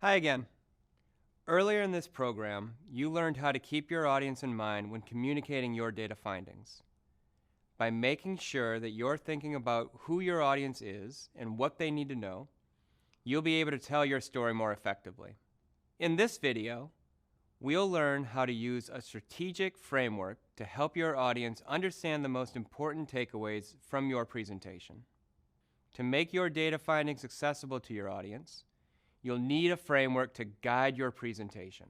Hi again. Earlier in this program, you learned how to keep your audience in mind when communicating your data findings. By making sure that you're thinking about who your audience is and what they need to know, you'll be able to tell your story more effectively. In this video, we'll learn how to use a strategic framework to help your audience understand the most important takeaways from your presentation. To make your data findings accessible to your audience, you'll need a framework to guide your presentation.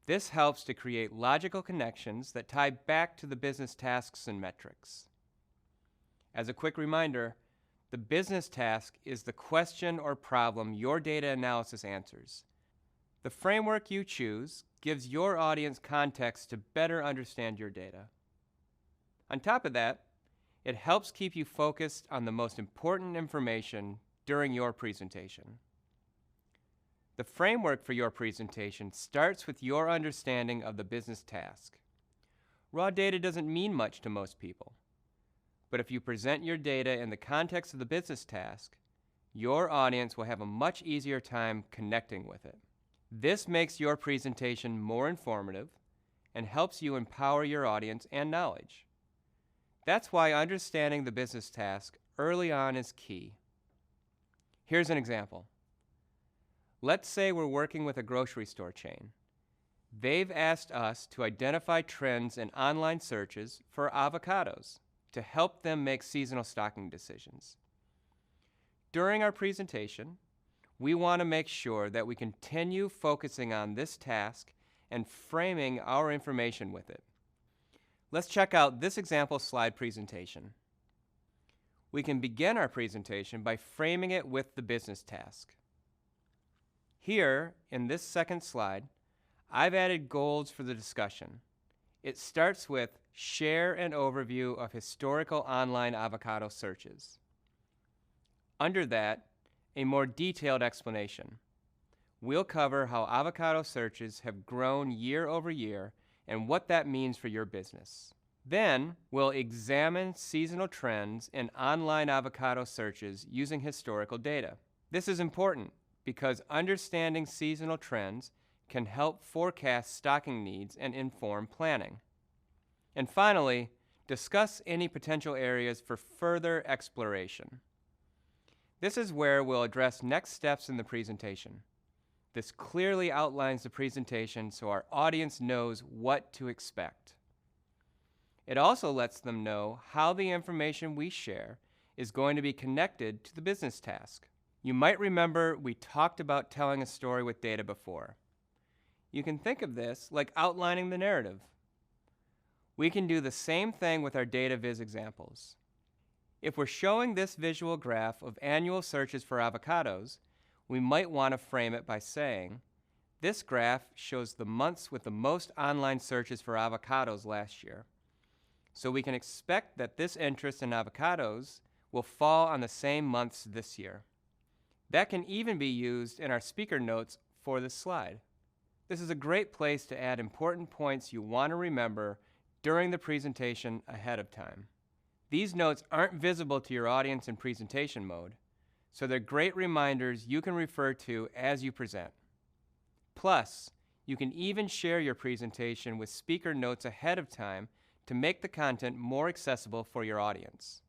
This helps to create logical connections that tie back to the business tasks and metrics. As a quick reminder, the business task is the question or problem your data analysis answers. The framework you choose gives your audience context to better understand your data. On top of that, it helps keep you focused on the most important information during your presentation. The framework for your presentation starts with your understanding of the business task. Raw data doesn't mean much to most people, but if you present your data in the context of the business task, your audience will have a much easier time connecting with it. This makes your presentation more informative and helps you empower your audience and knowledge. That's why understanding the business task early on is key. Here's an example. Let's say we're working with a grocery store chain. They've asked us to identify trends in online searches for avocados to help them make seasonal stocking decisions. During our presentation, we want to make sure that we continue focusing on this task and framing our information with it. Let's check out this example slide presentation. We can begin our presentation by framing it with the business task. Here, in this second slide, I've added goals for the discussion. It starts with share an overview of historical online avocado searches. Under that, a more detailed explanation. We'll cover how avocado searches have grown year over year and what that means for your business. Then, we'll examine seasonal trends in online avocado searches using historical data. This is important because understanding seasonal trends can help forecast stocking needs and inform planning. And finally, discuss any potential areas for further exploration. This is where we'll address next steps in the presentation. This clearly outlines the presentation so our audience knows what to expect. It also lets them know how the information we share is going to be connected to the business task. You might remember we talked about telling a story with data before. You can think of this like outlining the narrative. We can do the same thing with our data viz examples. If we're showing this visual graph of annual searches for avocados, we might want to frame it by saying, this graph shows the months with the most online searches for avocados last year. So we can expect that this interest in avocados will fall on the same months this year. That can even be used in our speaker notes for this slide. This is a great place to add important points you want to remember during the presentation ahead of time. These notes aren't visible to your audience in presentation mode, so they're great reminders you can refer to as you present. Plus, you can even share your presentation with speaker notes ahead of time to make the content more accessible for your audience.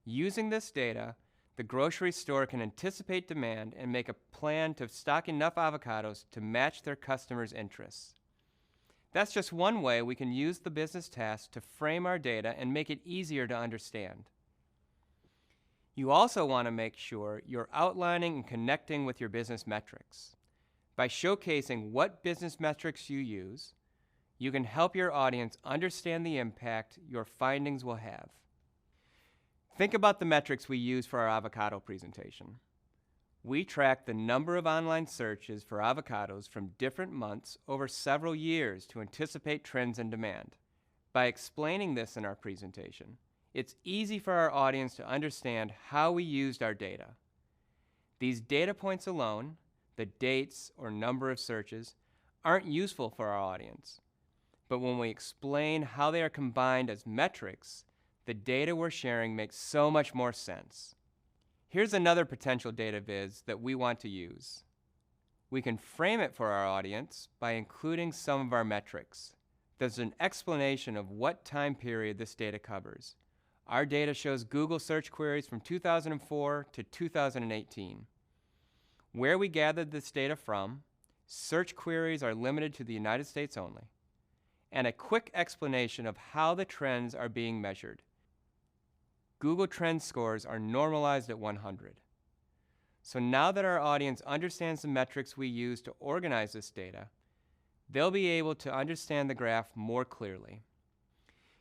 Using this data, the grocery store can anticipate demand and make a plan to stock enough avocados to match their customers' interests. That's just one way we can use the business task to frame our data and make it easier to understand. You also want to make sure you're outlining and connecting with your business metrics. By showcasing what business metrics you use, you can help your audience understand the impact your findings will have. Think about the metrics we use for our avocado presentation. We track the number of online searches for avocados from different months over several years to anticipate trends in demand. By explaining this in our presentation, it's easy for our audience to understand how we used our data. These data points alone, the dates or number of searches, aren't useful for our audience. But when we explain how they are combined as metrics, the data we're sharing makes so much more sense. Here's another potential data viz that we want to use. We can frame it for our audience by including some of our metrics. There's an explanation of what time period this data covers. Our data shows Google search queries from 2004 to 2018. Where we gathered this data from, search queries are limited to the United States only, and a quick explanation of how the trends are being measured. Google Trend scores are normalized at 100. So now that our audience understands the metrics we use to organize this data, they'll be able to understand the graph more clearly.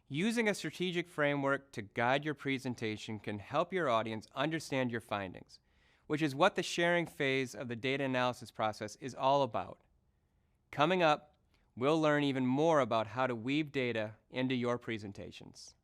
Using a strategic framework to guide your presentation can help your audience understand your findings, which is what the sharing phase of the data analysis process is all about. Coming up, we'll learn even more about how to weave data into your presentations.